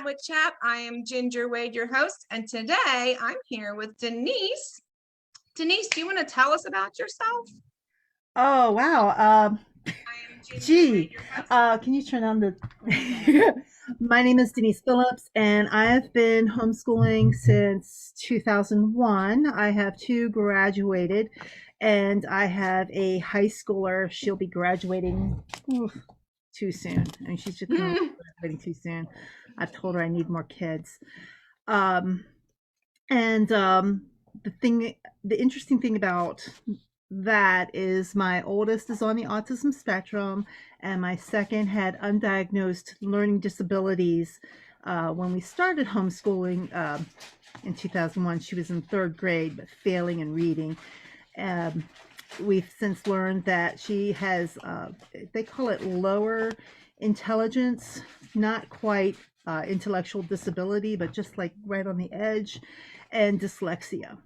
with CHAP. I am Ginger Wade, your host, and today I'm here with Denise. Denise, do you want to tell us about yourself? Oh wow. I am Ginger Wade, Gee, your host. can you turn on the? My name is Denise Phillips, and I have been homeschooling since 2001. I have two graduated, and I have a high schooler. She'll be graduating too soon. I mean, she's just currently graduating too soon. I've told her I need more kids. Um, and the thing, the interesting thing about that is my oldest is on the autism spectrum, and my second had undiagnosed learning disabilities. When we started homeschooling in 2001, she was in third grade but failing in reading. Um, we've since learned that she has, they call it lower intelligence, not quite intellectual disability, but just like right on the edge, and dyslexia.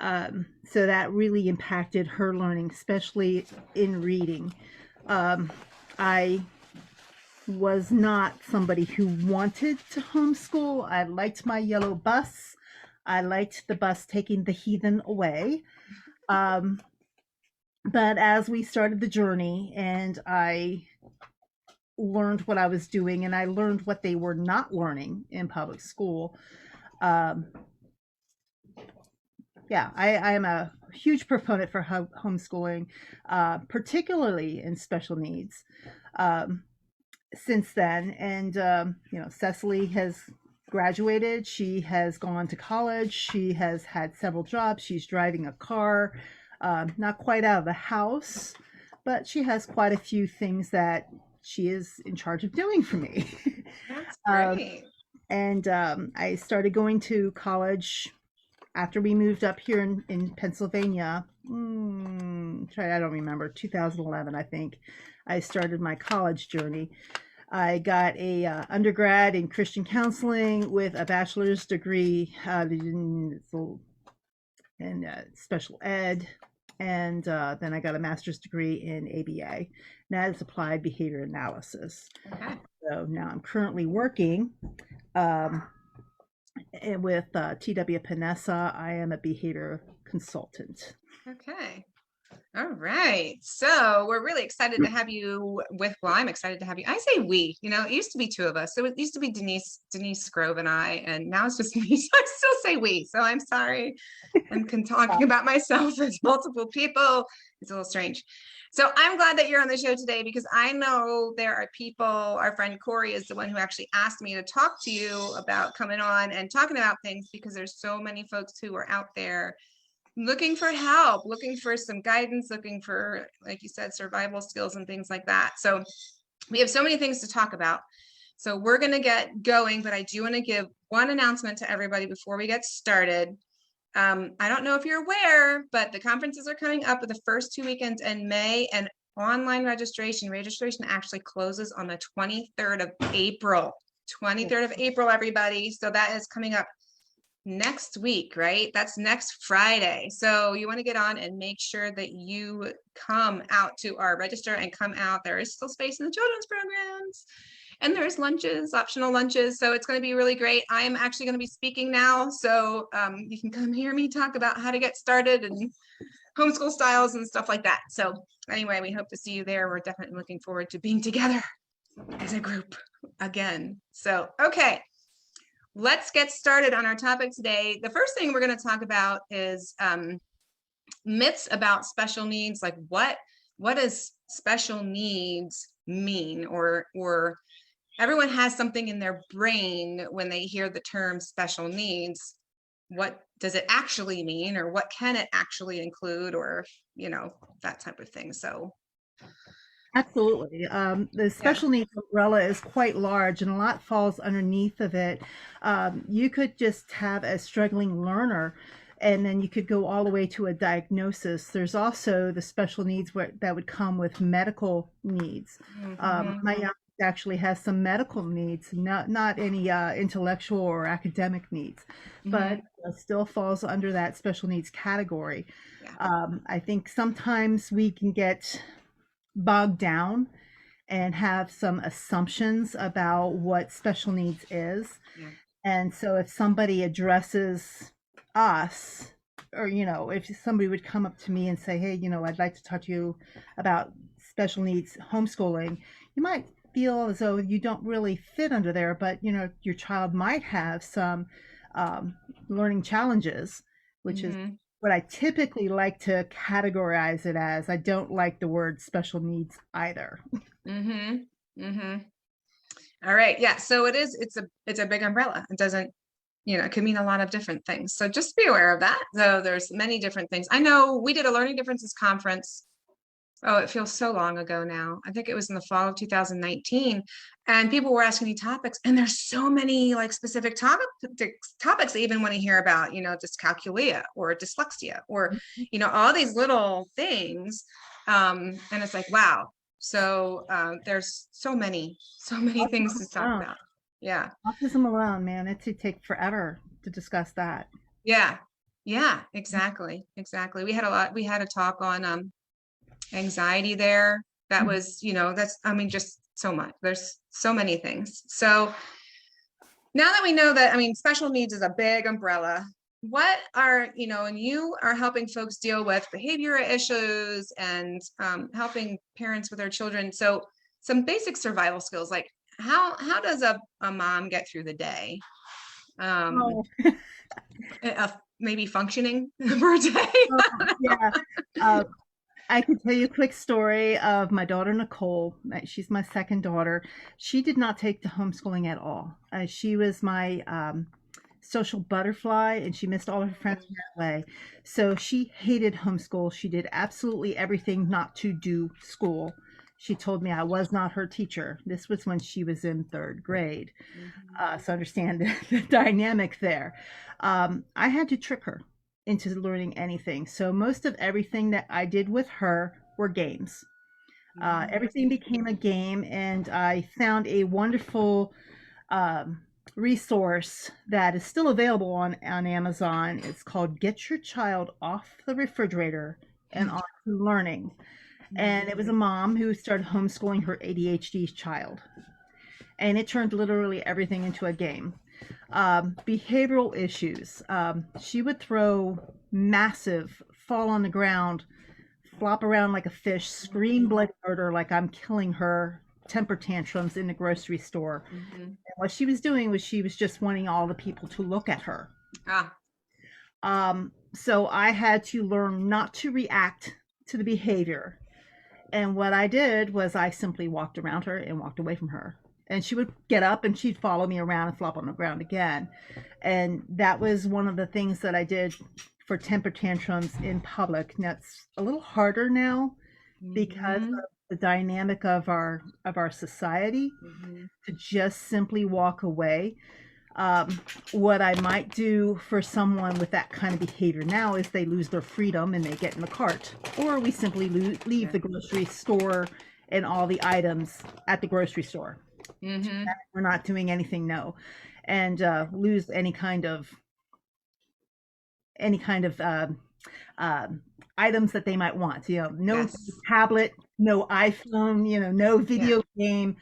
So that really impacted her learning, especially in reading. I was not somebody who wanted to homeschool. I liked my yellow bus. I liked the bus taking the heathen away. Um, but as we started the journey and I learned what I was doing and I learned what they were not learning in public school, um, yeah, I am a huge proponent for homeschooling, particularly in special needs. Um, since then, and Cecily has graduated. She has gone to college. She has had several jobs. She's driving a car, not quite out of the house, but she has quite a few things that she is in charge of doing for me. That's um, great. and I started going to college after we moved up here in Pennsylvania. I don't remember, 2011, I think. I started my college journey. I got a undergrad in Christian counseling with a bachelor's degree in special ed, and then I got a master's degree in ABA, and that is applied behavior analysis. Okay. So now I'm currently working um, with TW Panessa. I am a behavior consultant. Okay. All right. So we're really excited to have you well, I'm excited to have you. I say we, it used to be two of us. So it used to be Denise Grove and I, and now it's just me. So I still say we. So I'm sorry. Talking about myself as multiple people. It's a little strange. So I'm glad that you're on the show today because I know there are people, our friend Corey is the one who actually asked me to talk to you about coming on and talking about things because there's so many folks who are out there looking for help, looking for some guidance, looking for, like you said, survival skills and things like that. So we have so many things to talk about. So we're going to get going, but I do want to give one announcement to everybody before we get started. I don't know if you're aware, but the conferences are coming up with the first 2 weekends in May, and online registration actually closes on the 23rd of April. 23rd of April, everybody. So that is coming up next week, right? That's next Friday. So you want to get on and make sure that you come out to our register and come out. There is still space in the children's programs. And there's lunches, optional lunches. So it's going to be really great. I am actually going to be speaking now. So you can come hear me talk about how to get started and homeschool styles and stuff like that. So anyway, we hope to see you there. We're definitely looking forward to being together as a group again. So, okay, let's get started on our topic today. The first thing we're going to talk about is myths about special needs. Like what does special needs mean, or everyone has something in their brain when they hear the term special needs. What does it actually mean, or what can it actually include, or, that type of thing. So, Absolutely. The yeah. special needs umbrella is quite large and a lot falls underneath of it. You could just have a struggling learner and then you could go all the way to a diagnosis. There's also the special needs that would come with medical needs. My youngest actually has some medical needs, not any intellectual or academic needs, but still falls under that special needs category. Yeah. I think sometimes we can get bogged down and have some assumptions about what special needs is. Yeah. And so if somebody addresses us, or, if somebody would come up to me and say, hey, I'd like to talk to you about special needs homeschooling, you might feel as though you don't really fit under there, but, your child might have some learning challenges, which is Mm-hmm. what I typically like to categorize it as. I don't like the word special needs either. Mm-hmm. Mm-hmm. All right. Yeah. So it's a big umbrella. It doesn't, it can mean a lot of different things. So just be aware of that. So there's many different things. I know we did a learning differences conference. Oh, it feels so long ago now. I think it was in the fall of 2019. And people were asking me topics, and there's so many like specific topics I even want to hear about, dyscalculia or dyslexia or, all these little things. And it's like, wow. So there's so many things to talk Oh, about. Yeah. autism alone, man, it'd take forever to discuss that. Yeah. Yeah, exactly. Exactly. We had a talk on anxiety there. That Mhm. was, I mean, just so much. There's so many things. So now that we know that, I mean, special needs is a big umbrella. What are, and you are helping folks deal with behavioral issues and helping parents with their children. So some basic survival skills, like how does a mom get through the day? Um, Oh, Maybe functioning for a day. oh, yeah. Uh, I can tell you a quick story of my daughter Nicole. She's my second daughter. She did not take to homeschooling at all. She was my social butterfly, and she missed all her friends in that way. So she hated homeschool. She did absolutely everything not to do school. She told me I was not her teacher. This was when she was in third grade. Mhm. So understand the dynamic there. I had to trick her into learning anything. So most of everything that I did with her were games. Everything became a game, and I found a wonderful um, resource that is still available on Amazon. It's called Get Your Child Off the Refrigerator and On to Learning. And it was a mom who started homeschooling her ADHD child. And it turned literally everything into a game. Behavioral issues. She would throw massive, fall on the ground, flop around like a fish, scream bloody murder like I'm killing her, temper tantrums in the grocery store. Mhm. And what she was doing was she was just wanting all the people to look at her. Ah, So I had to learn not to react to the behavior. And what I did was I simply walked around her and walked away from her. And she would get up and she'd follow me around and flop on the ground again. And that was one of the things that I did for temper tantrums in public. Now it's a little harder now because of mhm, the dynamic of our society mhm. to just simply walk away. What I might do for someone with that kind of behavior now is they lose their freedom and they get in the cart, or we simply leave Yeah. the grocery store and all the items at the grocery store. Mhm. We're not doing anything, no, and lose any kind of items that they might want. No Yes. tablet, no iPhone, no Yeah. video game.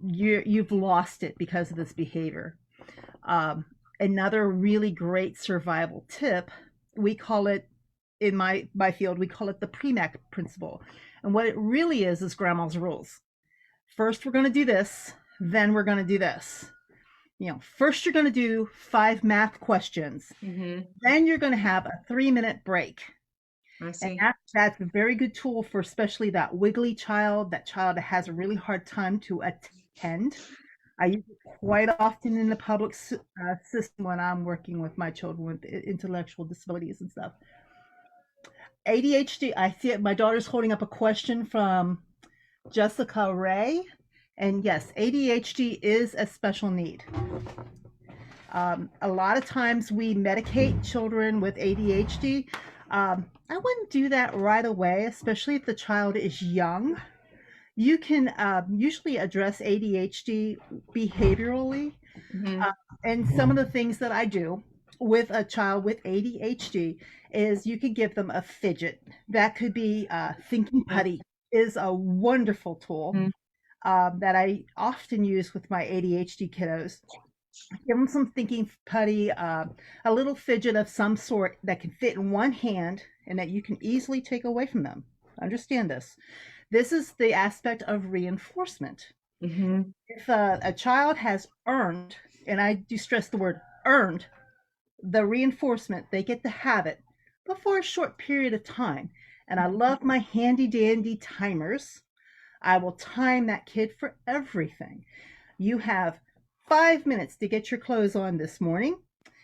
You've lost it because of this behavior. Um, Another really great survival tip, we call it in my field, we call it the PREMAC principle. And what it really is grandma's rules. First, we're going to do this, then we're going to do this. First you're going to do 5 math questions, Mhm. then you're going to have a 3-minute break. I And see. that's a very good tool for especially that wiggly child, that child that has a really hard time to attend. I use it quite often in the public system when I'm working with my children with intellectual disabilities and stuff. ADHD, I see it. My daughter's holding up a question from Jessica Ray. And yes, ADHD is a special need. A lot of times we medicate children with ADHD. I wouldn't do that right away, especially if the child is young. You can usually address ADHD behaviorally. Mhm. Uh, and some of the things that I do with a child with ADHD is you could give them a fidget. That could be thinking putty is a wonderful tool. that I often use with my ADHD kiddos. Give them some thinking putty, a little fidget of some sort that can fit in one hand and that you can easily take away from them. Understand this. This is the aspect of reinforcement. Mm-hmm. If a child has earned, and I do stress the word earned, the reinforcement, they get to have it, but for a short period of time. And I love my handy dandy timers. I will time that kid for everything. You have 5 minutes to get your clothes on this morning.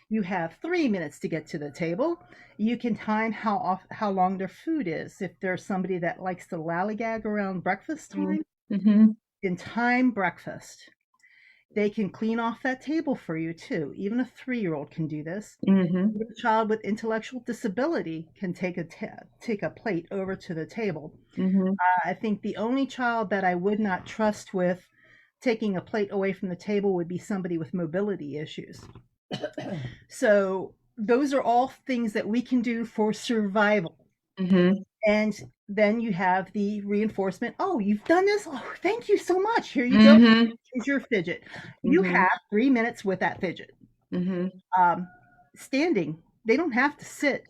You have 3 minutes to get to the table. You can time how long their food is. If there's somebody that likes to lollygag around breakfast time, Mm-hmm. you can time breakfast. They can clean off that table for you too. Even a 3-year-old can do this. Mm-hmm. Even a child with intellectual disability can take a plate over to the table. Mm-hmm. I think the only child that I would not trust with taking a plate away from the table would be somebody with mobility issues. So those are all things that we can do for survival. Mm-hmm. And then you have the reinforcement. Oh, you've done this? Oh, thank you so much. Here you go. Mm-hmm. Here's your fidget. You Mm-hmm. have 3 minutes with that fidget. Mm-hmm. Standing, they don't have to sit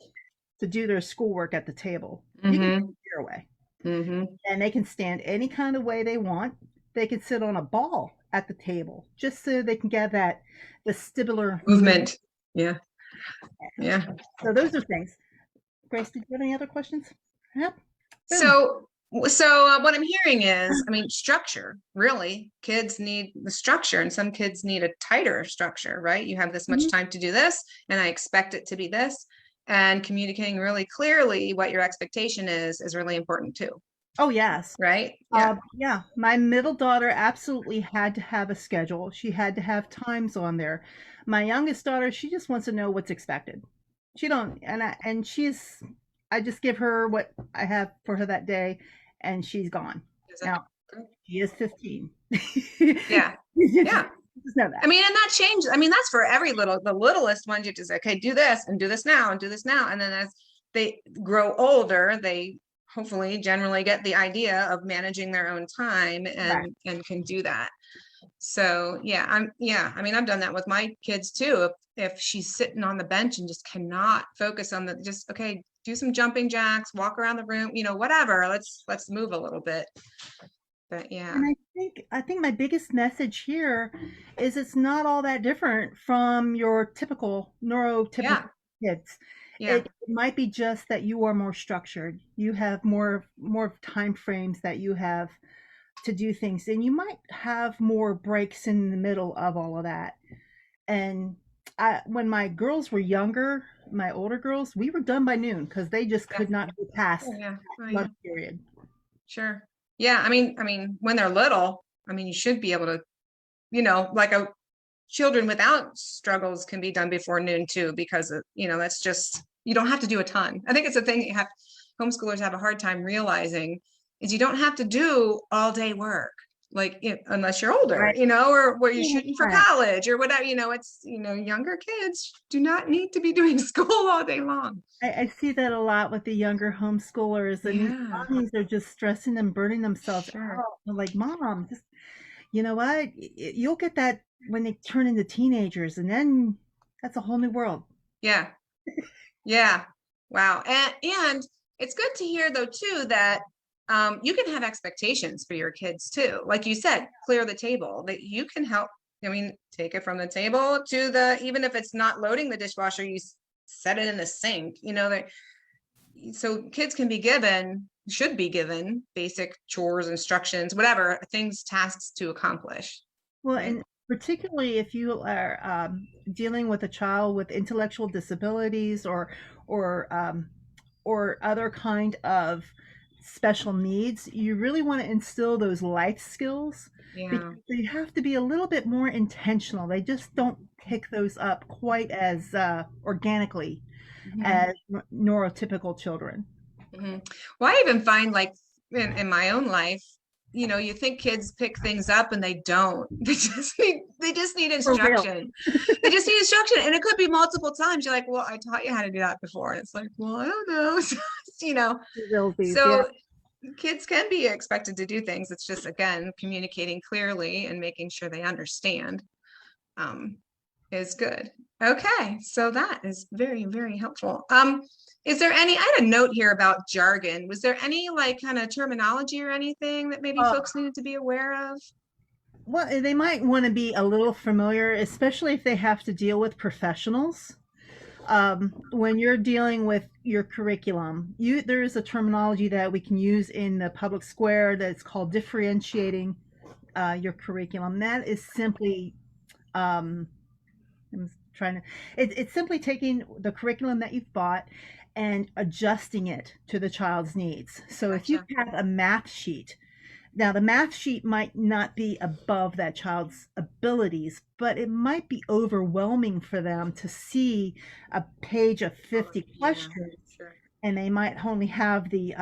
to do their schoolwork at the table. You can Mm-hmm. take your way. Mm-hmm. And they can stand any kind of way they want. They can sit on a ball at the table just so they can get that vestibular Movement. Yeah. Yeah. So those are things. Grace, did you have any other questions? Yep. Boom. So what I'm hearing is, I mean, structure, really, kids need the structure, and some kids need a tighter structure, right? You have this much time to do this, and I expect it to be this, and communicating really clearly what your expectation is really important too, Oh, yes. right? Yeah. Yeah. My middle daughter absolutely had to have a schedule. She had to have times on there. My youngest daughter, she just wants to know what's expected. She don't, I just give her what I have for her that day, and she's gone. Now, she is 15. Yeah. Yeah. Just know that. I mean, and that changes. I mean, that's for the littlest ones. You just, okay, do this and do this now and do this now. And then as they grow older, they hopefully generally get the idea of managing their own time and can do that. So I mean, I've done that with my kids too. If she's sitting on the bench and just cannot focus on okay, do some jumping jacks, walk around the room, whatever. Let's move a little bit. But yeah. And I think my biggest message here is it's not all that different from your typical neurotypical kids. Yeah. It might be just that you are more structured. You have more time frames that you have to do things, and you might have more breaks in the middle of all of that. And when my girls were younger, my older girls, we were done by noon because they just could not go past lunch period. Sure. Yeah. I mean, when they're little, I mean, you should be able to, like children without struggles can be done before noon too, because that's just, you don't have to do a ton. I think it's a thing homeschoolers have a hard time realizing is you don't have to do all day work, like unless you're older, or where you're shooting for college or whatever, it's, younger kids do not need to be doing school all day long. I see that a lot with the younger homeschoolers, and these mommies are just stressing and burning themselves out. I'm like, Mom, just, you know what? You'll get that when they turn into teenagers, and then that's a whole new world. Yeah. Yeah. Wow. And it's good to hear though, too, that you can have expectations for your kids too. Like you said, clear the table, that you can help. I mean, take it from the table to even if it's not loading the dishwasher, you set it in the sink, so kids should be given basic chores, instructions, whatever things, tasks to accomplish. Well, and particularly if you are dealing with a child with intellectual disabilities or other kind of special needs, you really want to instill those life skills because they have to be a little bit more intentional. They just don't pick those up quite as organically as neurotypical children. Well, I even find like in my own life, you think kids pick things up and they don't. They just need instruction. They just need instruction. And it could be multiple times. You're like, well, I taught you how to do that before. And it's like, well, I don't know. So kids can be expected to do things. It's just, again, communicating clearly and making sure they understand um, is good. Okay, so that is very, very helpful. Is there any, I had a note here about jargon. Was there any like kind of terminology or anything that maybe Uh, folks needed to be aware of? well, they might want to be a little familiar, especially if they have to deal with professionals. When you're dealing with your curriculum, there is a terminology that we can use in the public square that's called differentiating your curriculum. That is simply, um, I'm trying to, it's simply taking the curriculum that you've bought and adjusting it to the child's needs. So if you Gotcha. have a math sheet, now the math sheet might not be above that child's abilities, but it might be overwhelming for them to see a page of Oh, 50 yeah, questions, sure. and they might only have the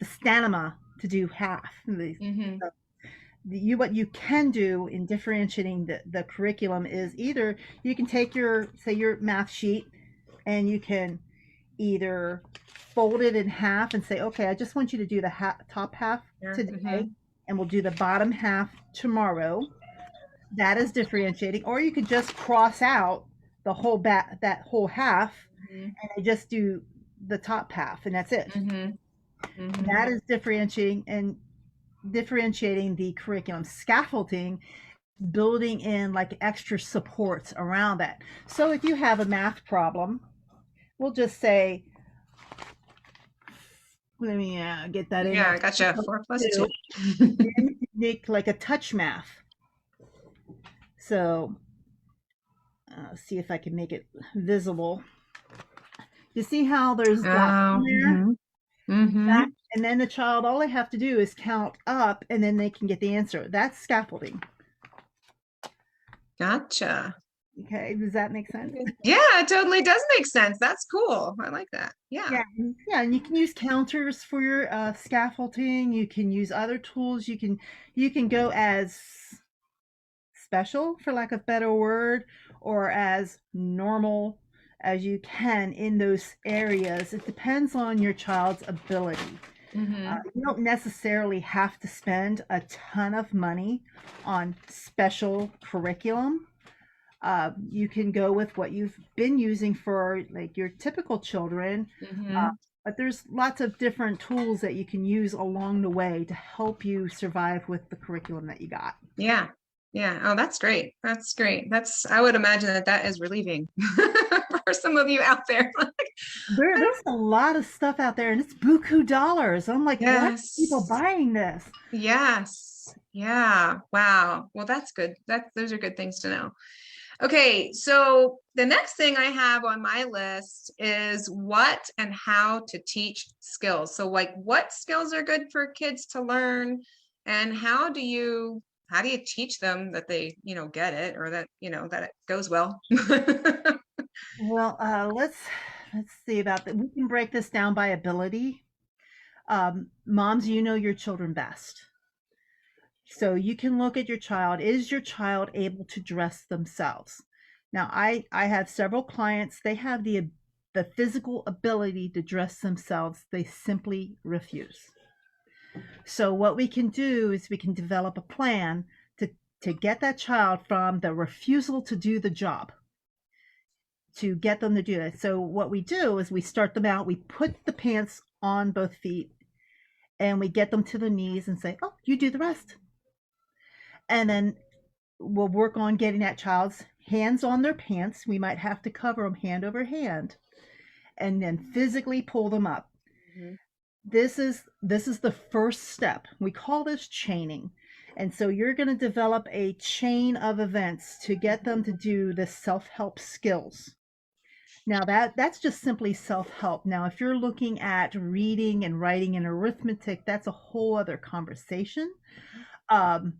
stamina to do half. Mm-hmm. What you can do in differentiating the curriculum is either you can take your, say, your math sheet, and you can either fold it in half and say, okay, I just want you to do the top half Sure. today, Mm-hmm. and we'll do the bottom half tomorrow. That is differentiating. Or you could just cross out the whole that whole half, Mm-hmm. and just do the top half, and that's it. Mm-hmm. Mm-hmm. That is differentiating the curriculum. Scaffolding, building in like extra supports around that. So if you have a math problem, we'll just say, let me get that in Yeah, there. I gotcha. 4 plus 2. Two. Then make like a touch math. So see if I can make it visible. You see how there's dots in Oh, there? mm-hmm. Mm-hmm. And then the child, all they have to do is count up, and then they can get the answer. That's scaffolding. Gotcha. Okay, does that make sense? Yeah, it totally does make sense. That's cool. I like that. Yeah. Yeah, yeah, and you can use counters for your scaffolding. You can use other tools. You can go as special, for lack of a better word, or as normal as you can in those areas. It depends on your child's ability. Mm-hmm. You don't necessarily have to spend a ton of money on special curriculum. You can go with what you've been using for like your typical children, uh, Mm-hmm. but there's lots of different tools that you can use along the way to help you survive with the curriculum that you got. Yeah. Yeah. Oh, that's great. That's great. I would imagine that that is relieving for some of you out there. There's a lot of stuff out there, and it's buku dollars. I'm like, why are people Yes. buying this? Yes. Yeah. Wow. Well, that's good. Those are good things to know. Okay, so the next thing I have on my list is what and how to teach skills. So like what skills are good for kids to learn and how do you teach them that they, get it or that, that it goes well? Well, let's see about that. We can break this down by ability. Moms, you know your children best. So you can look at your child. Is your child able to dress themselves? Now, I have several clients. They have the physical ability to dress themselves. They simply refuse. So what we can do is we can develop a plan to get that child from the refusal to do the job to get them to do it. So what we do is we start them out. We put the pants on both feet, and we get them to the knees and say, "Oh, you do the rest." And then we'll work on getting that child's hands on their pants. We might have to cover them hand over hand, and then physically pull them up. Mhm. This is the first step. We call this chaining. And so you're going to develop a chain of events to get them to do the self-help skills. Now that's just simply self-help. Now if you're looking at reading and writing and arithmetic, that's a whole other conversation. Um,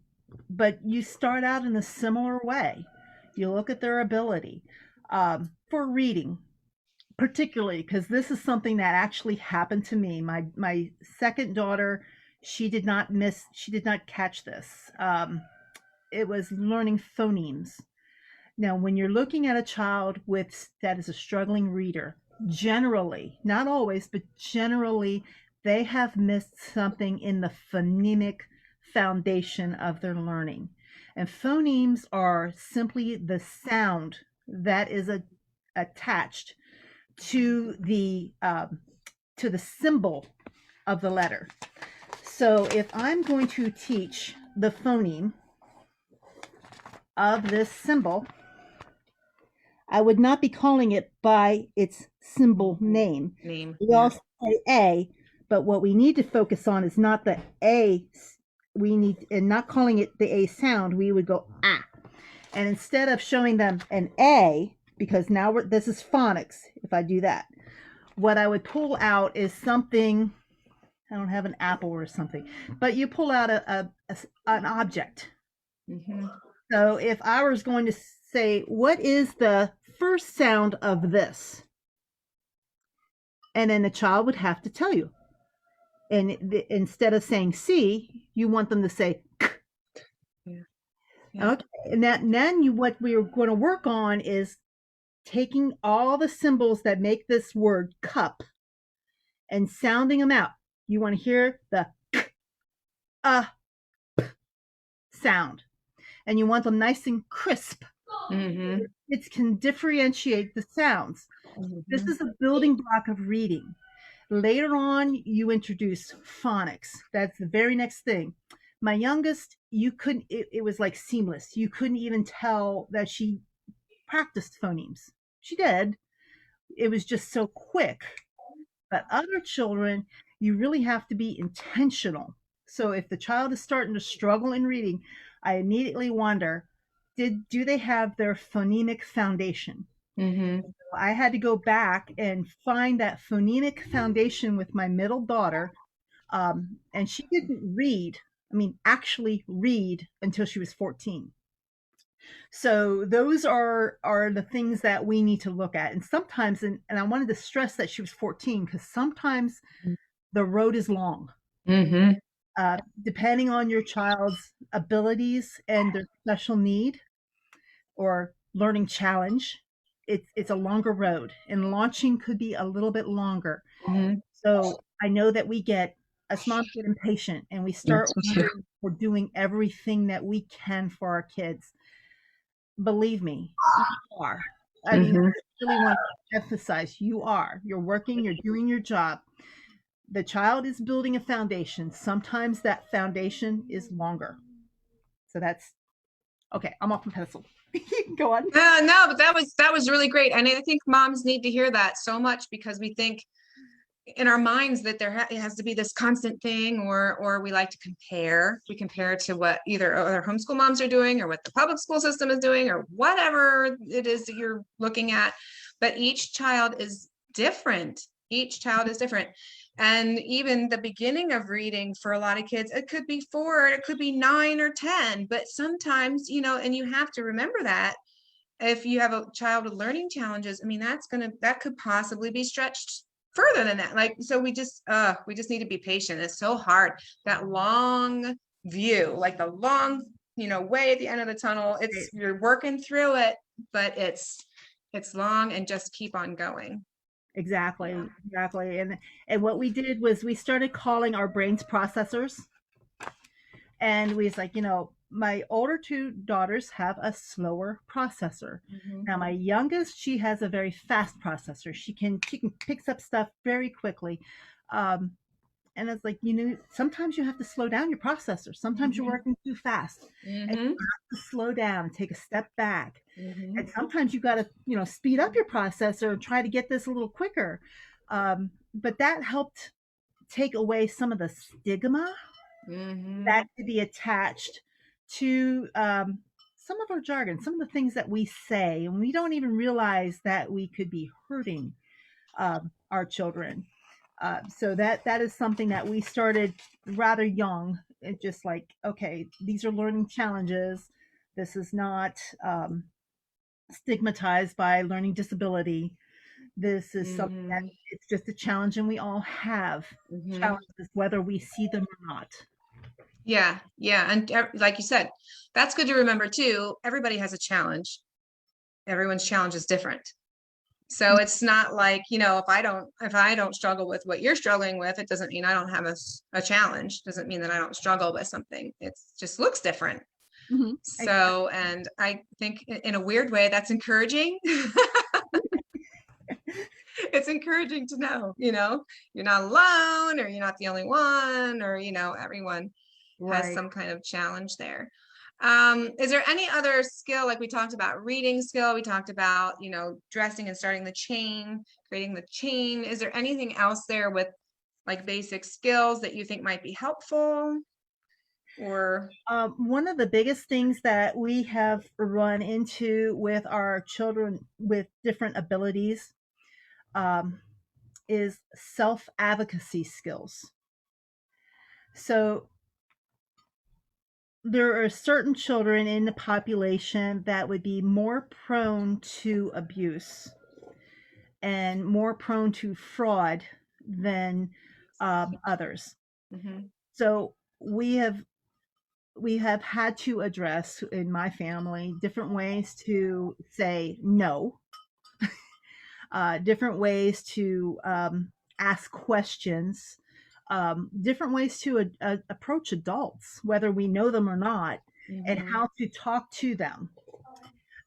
but you start out in a similar way. You look at their ability for reading, particularly because this is something that actually happened to me. My second daughter, she did not catch this. It was learning phonemes. Now, when you're looking at a child that is a struggling reader, generally, not always, but generally, they have missed something in the phonemic foundation of their learning. And phonemes are simply the sound that is attached to the symbol of the letter. So if I'm going to teach the phoneme of this symbol, I would not be calling it by its symbol name. We all say A, but what we need to focus on is not the A. And not calling it the A sound, we would go ah. And instead of showing them an A, because now this is phonics, if I do that, what I would pull out is something. I don't have an apple or something, but you pull out an object. Mm-hmm. So if I was going to say, what is the first sound of this? And then the child would have to tell you. And instead of saying C, you want them to say K. Yeah. Okay. And then what we are going to work on is taking all the symbols that make this word cup and sounding them out. You want to hear the k, p sound, and you want them nice and crisp. Mm-hmm. It can differentiate the sounds. Mm-hmm. This is a building block of reading. Later on, you introduce phonics. That's the very next thing. My youngest, you couldn't, it was like seamless. You couldn't even tell that she practiced phonemes. She did. It was just so quick. But other children, you really have to be intentional. So if the child is starting to struggle in reading, I immediately wonder, do they have their phonemic foundation? Mm-hmm. I had to go back and find that phonemic foundation with my middle daughter. And she didn't actually read until she was 14. So those are the things that we need to look at. And sometimes, and I wanted to stress that she was 14 because sometimes the road is long. Mm-hmm. Depending on your child's abilities and their special need or learning challenge, it's a longer road, and launching could be a little bit longer. Mm-hmm. So I know that us moms get impatient and we start we're doing everything that we can for our kids. Believe me, you are. I mean, I really want to emphasize you're working, you're doing your job. The child is building a foundation. Sometimes that foundation is longer. So that's okay. I'm off the pedestal. Go on. No, but that was really great. And I think moms need to hear that so much because we think in our minds that it has to be this constant thing, or we like to compare. We compare to what either other homeschool moms are doing or what the public school system is doing or whatever it is that you're looking at. But each child is different. Each child is different. And even the beginning of reading for a lot of kids, it could be 4, it could be 9 or 10, but sometimes, and you have to remember that if you have a child with learning challenges, I mean, that could possibly be stretched further than that. Like, so we just need to be patient. It's so hard. That long view, like the long, way at the end of the tunnel, you're working through it, but it's long, and just keep on going. Exactly. And what we did was we started calling our brains processors. And we was like, my older 2 daughters have a slower processor. Mm-hmm. Now my youngest, she has a very fast processor. She can picks up stuff very quickly. And it's like, sometimes you have to slow down your processor. Sometimes you're working too fast. Mm-hmm. And you have to slow down and take a step back. Mm-hmm. And sometimes you got to, speed up your processor and try to get this a little quicker. But that helped take away some of the stigma that could be attached to some of our jargon, some of the things that we say, and we don't even realize that we could be hurting our children. So that is something that we started rather young. It's just like, okay, these are learning challenges. This is not stigmatized by learning disability. This is something that it's just a challenge, and we all have challenges, whether we see them or not. Yeah. And like you said, that's good to remember too. Everybody has a challenge. Everyone's challenge is different. So it's not like, if I don't struggle with what you're struggling with, it doesn't mean I don't have a challenge. Doesn't mean that I don't struggle with something. It just looks different. Hmm. So, and I think in a weird way, that's encouraging. It's encouraging to know, you're not alone, or you're not the only one, or, everyone has Right. some kind of challenge there. Is there any other skill, like we talked about reading skill, we talked about, dressing and starting the chain, creating the chain. Is there anything else there with like basic skills that you think might be helpful? Or One of the biggest things that we have run into with our children with different abilities um, is self advocacy skills. So there are certain children in the population that would be more prone to abuse and more prone to fraud than others. Mhm. So we have had to address in my family different ways to say no, different ways to ask questions, different ways to approach adults, whether we know them or not, and Mhm. how to talk to them.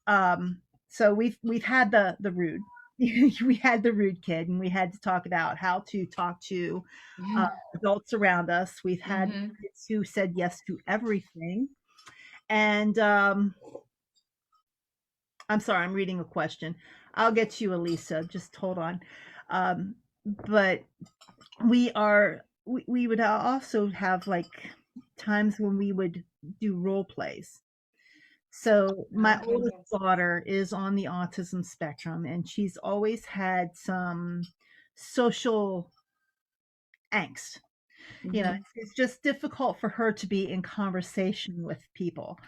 Um, so we've had the rude. We had the rude kid, and we had to talk about how to talk to uh, adults around us. We've had Mhm. kids who said yes to everything, and I'm sorry, I'm reading a question. I'll get to you, Elisa. Just hold on. But we would also have like times when we would do role plays. So my Okay. oldest daughter is on the autism spectrum, and she's always had some social angst. Mhm. It's just difficult for her to be in conversation with people.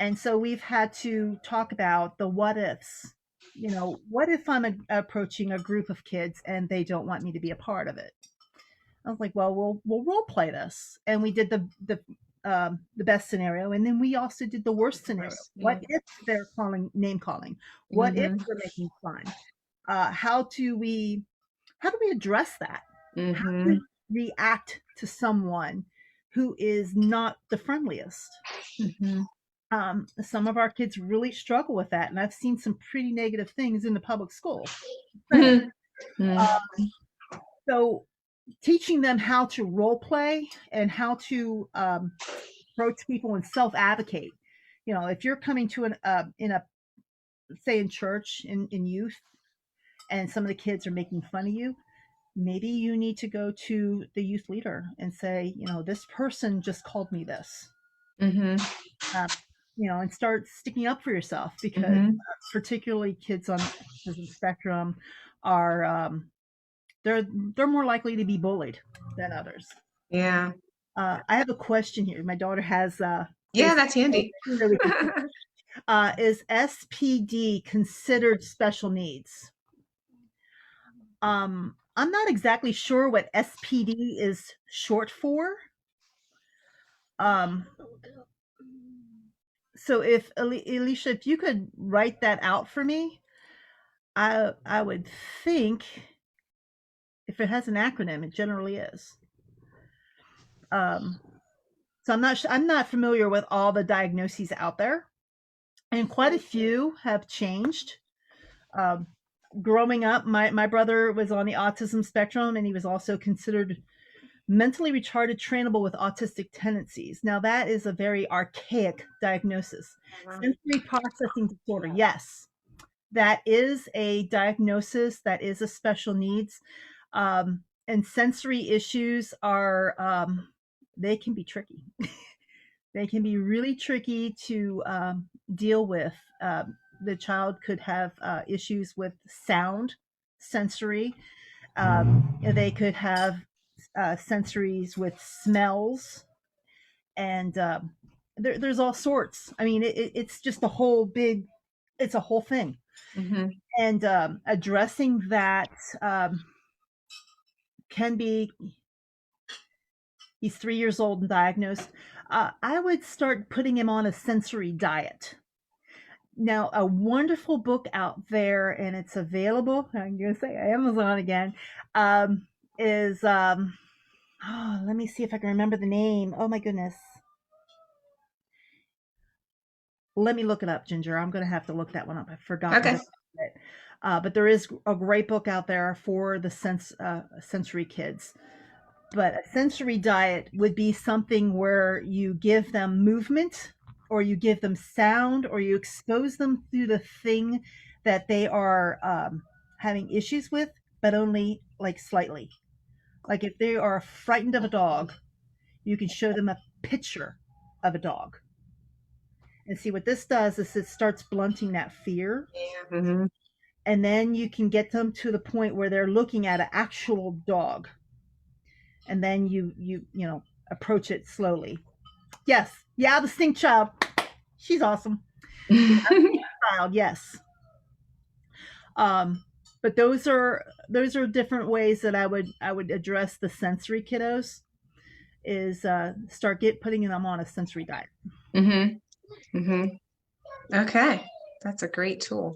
And so we've had to talk about the what ifs. What if I'm approaching a group of kids and they don't want me to be a part of it? I was like, well, we'll role play this, and we did the best scenario, and then we also did the worst Of scenario. course. What Yeah. if they're calling name calling? What if Mhm. they're making fun? How do we address that? How do Mhm. we react to someone who is not the friendliest? Mhm. Some of our kids really struggle with that, and I've seen some pretty negative things in the public school. Mhm. Mhm. So teaching them how to role play and how to approach people and self advocate. If you're coming to an in a say in church in youth, and some of the kids are making fun of you, maybe you need to go to the youth leader and say, this person just called me this. Mhm. Um, and start sticking up for yourself, because Mhm. particularly kids on the autism spectrum are they're more likely to be bullied than others. Yeah. I have a question here. My daughter has Yeah, Facebook. that's handy. That we can is SPD considered special needs? I'm not exactly sure what SPD is short for. Um, so if Alicia, if you could write that out for me, I would think if it has an acronym, it generally is. Um, so I'm not familiar with all the diagnoses out there, and quite a few have changed. Um, Growing up, my brother was on the autism spectrum, and he was also considered mentally retarded trainable with autistic tendencies. Now, that is a very archaic diagnosis. Wow. Sensory processing disorder, yes, that is a diagnosis, that is a special needs. And sensory issues are, they can be tricky. They can be really tricky to deal with. The child could have issues with sound, sensory. They could have sensories with smells, and there's all sorts. I mean, it's just a whole big, it's a whole thing. Mhm. And addressing that um, can be, he's 3 years old and diagnosed. I would start putting him on a sensory diet. Now, a wonderful book out there, and it's available. I'm going to say Amazon again. Um, is oh, let me see if I can remember the name. Oh my goodness, let me look it up, Ginger. I'm going to have to look that one up. I've forgotten Okay. the it. But there is a great book out there for the sensory kids. But a sensory diet would be something where you give them movement, or you give them sound, or you expose them through the thing that they are having issues with, but only like slightly. Like if they are frightened of a dog, you can show them a picture of a dog. And see what this does is it starts blunting that fear. Yeah. Hmm. And then you can get them to the point where they're looking at an actual dog. And then you approach it slowly. Yes. Yeah, the stink child. She's awesome. Yeah, child, yes. Um, but those are different ways that I would address the sensory kiddos is start putting them on a sensory diet. Hmm. Hmm. Okay. That's a great tool.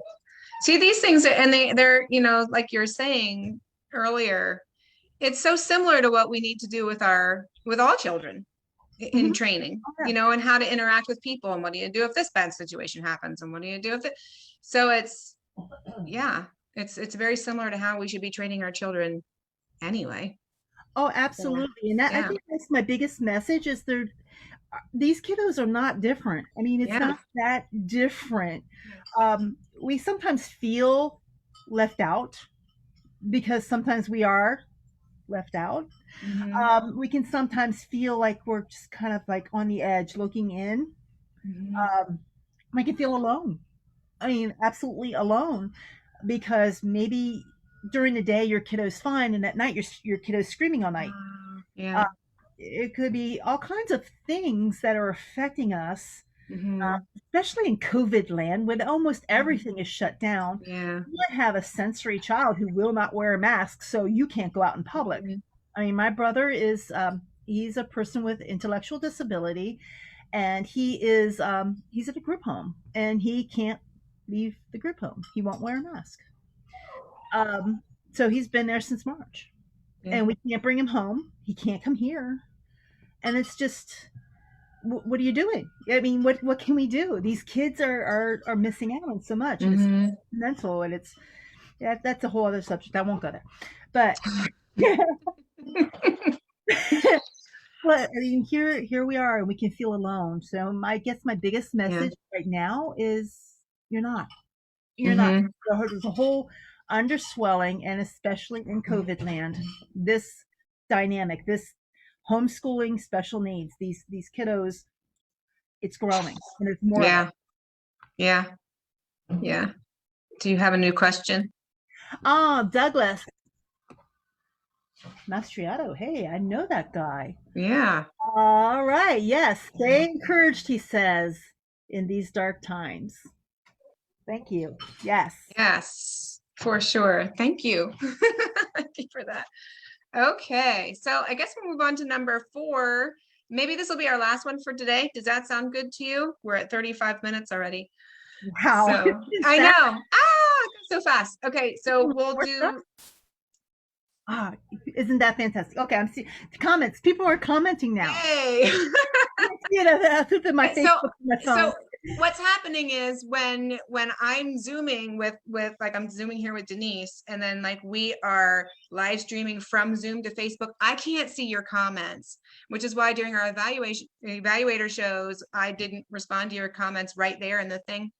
See these things, and they're, like you were saying earlier, it's so similar to what we need to do with all children in Mhm. training, Oh, yeah. and how to interact with people, and what do you do if this bad situation happens, and what do you do if it. So yeah, it's very similar to how we should be training our children anyway. Oh, Yeah. absolutely. And that, I Yeah. think that's my biggest message is these kiddos are not different. I mean, it's Yeah. not that different. We sometimes feel left out because sometimes we are left out. Hmm. We can sometimes feel like we're just kind of like on the edge looking in. Hmm. Um, we can feel alone. I mean, absolutely alone because maybe during the day your kiddo's fine and at night your kiddo's screaming all night. Yeah. Uh, it could be all kinds of things that are affecting us, Hmm. especially in COVID land when almost everything is shut down. Yeah. You might have a sensory child who will not wear a mask, so you can't go out in public. Mhm. I mean, my brother is he's a person with intellectual disability, and he's at a group home, and he can't leave the group home. He won't wear a mask. Um, so he's been there since March, Yeah. and we can't bring him home. He can't come here, and it's just what are you doing? I mean, what can we do? These kids are missing out on so much, and it's Hmm. mental, and it's yeah, that's a whole other subject. I won't go there, but but I mean, here we are, and we can feel alone. So I guess my biggest Yeah. message right now is you're not. You're not. Hmm. There's a whole underswelling, and especially in COVID land, this dynamic, this homeschooling special needs, these kiddos, it's growing, and there's more of it. Yeah. Yeah. Yeah. Do you have a new question? Ah, Douglas Mastriato. Hey, I know that guy. Yeah. All right. Yes. Stay encouraged, he says, in these dark times. Thank you. Yes. Yes, for sure. Thank you. Thank you for that. Okay, so I guess we'll move on to number 4. Maybe this will be our last one for today. Does that sound good to you? We're at 35 minutes already. Wow. So I know. It goes so fast. Okay, so we'll More stuff. do. Ah, isn't that fantastic? Okay, I'm seeing comments. People are commenting now. Yay. You know, that's my So Facebook and my phone. so what's happening is when I'm zooming with like I'm zooming here with Denise, and then like we are live streaming from Zoom to Facebook, I can't see your comments, which is why during our evaluator shows I didn't respond to your comments right there in the thing.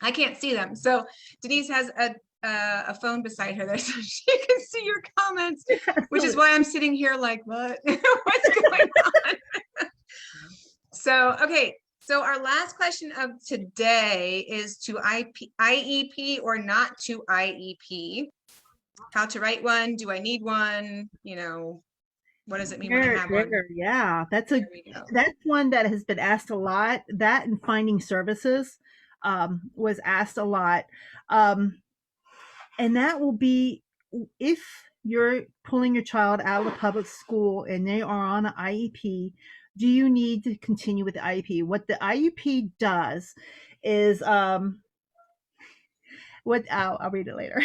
I can't see them. So Denise has a phone beside her there so she can see your comments, which is why I'm sitting here like, what? What's going on? So, okay. So our last question of today is to IEP or not to IEP. How to write one? Do I need one? What does it mean when I have one? Yeah, There we go. that's one that has been asked a lot. That and finding services was asked a lot, um, and that will be if you're pulling your child out of the public school and they are on an IEP. Do you need to continue with the IEP? What the IEP does is I'll read it later.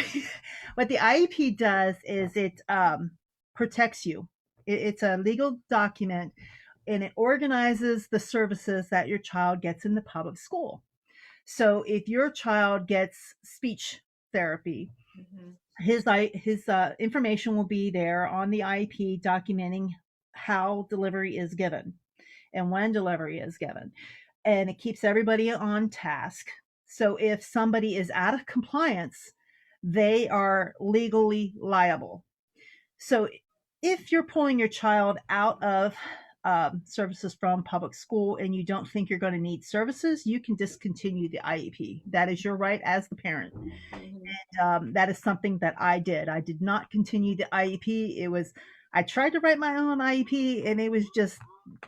What the IEP does is it protects you. It's a legal document, and it organizes the services that your child gets in the public school. So if your child gets speech therapy, Mhm. his information will be there on the IEP documenting how delivery is given and when delivery is given, and it keeps everybody on task. So if somebody is out of compliance, they are legally liable. So if you're pulling your child out of services from public school and you don't think you're going to need services, you can discontinue the IEP. That is your right as the parent. Mhm. That is something that I did. I did not continue the IEP. I tried to write my own IEP and it was just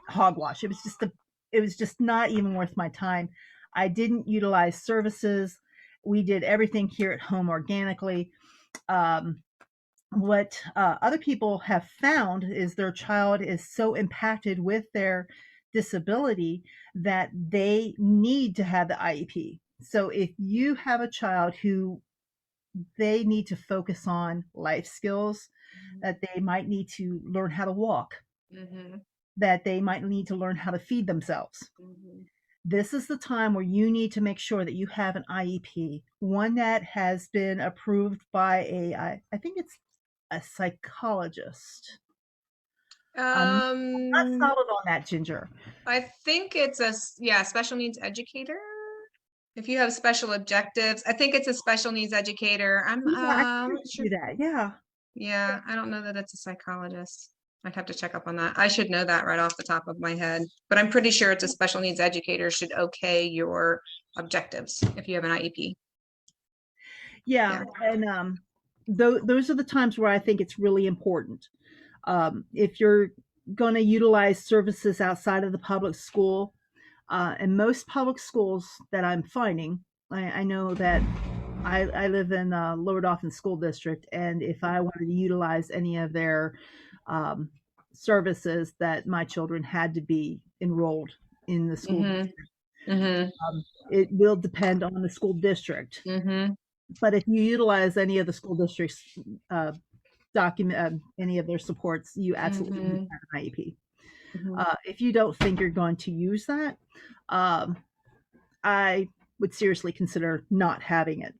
hogwash. It was just not even worth my time. I didn't utilize services. We did everything here at home organically. Um, what other people have found is their child is so impacted with their disability that they need to have the IEP. So if you have a child who they need to focus on life skills, that they might need to learn how to walk, Mhm. that they might need to learn how to feed themselves. Mhm. This is the time where you need to make sure that you have an IEP, one that has been approved by I think it's a psychologist. I'm not Um, solid on that, Ginger. I think it's yeah, special needs educator. If you have special objectives, I think it's a special needs educator. Yeah, I think I Not should sure. do that. Yeah. Yeah, I don't know that it's a psychologist. I'd have to check up on that. I should know that right off the top of my head, but I'm pretty sure it's a special needs educator should okay your objectives if you have an IEP. Yeah. Yeah. And those are the times where I think it's really important. If you're going to utilize services outside of the public school, and most public schools that I'm finding, I know that I live in Lower Dauphin School District, and if I wanted to utilize any of their um, services, that my children had to be enrolled in the school. Mm-hmm. Mm-hmm. It will depend on the school district, Mm-hmm. but if you utilize any of the school districts document any of their supports, you absolutely need Mm-hmm. to have an IEP. Mm-hmm. If you don't think you're going to use that, um, I would seriously consider not having it.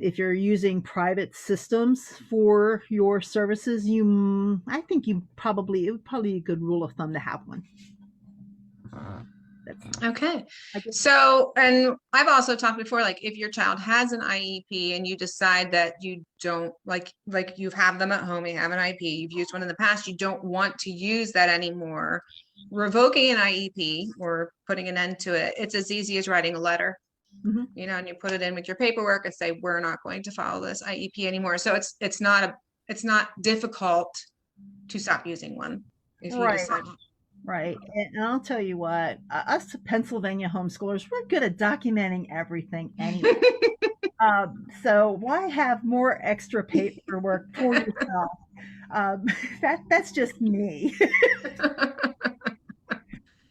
If you're using private systems for your services, I think it would probably be a good rule of thumb to have one. That's, Okay. I guess, So, and I've also talked before, like if your child has an IEP and you decide that you don't like you have them at home, you have an IEP, you've used one in the past, you don't want to use that anymore, revoking an IEP or putting an end to it, it's as easy as writing a letter, mhm. and you put it in with your paperwork and say, we're not going to follow this IEP anymore. So it's not difficult to stop using one if you Right, decide. right. And I'll tell you what, us Pennsylvania homeschoolers, we're good at documenting everything anyway. So why have more extra paperwork for yourself? Um, that's just me.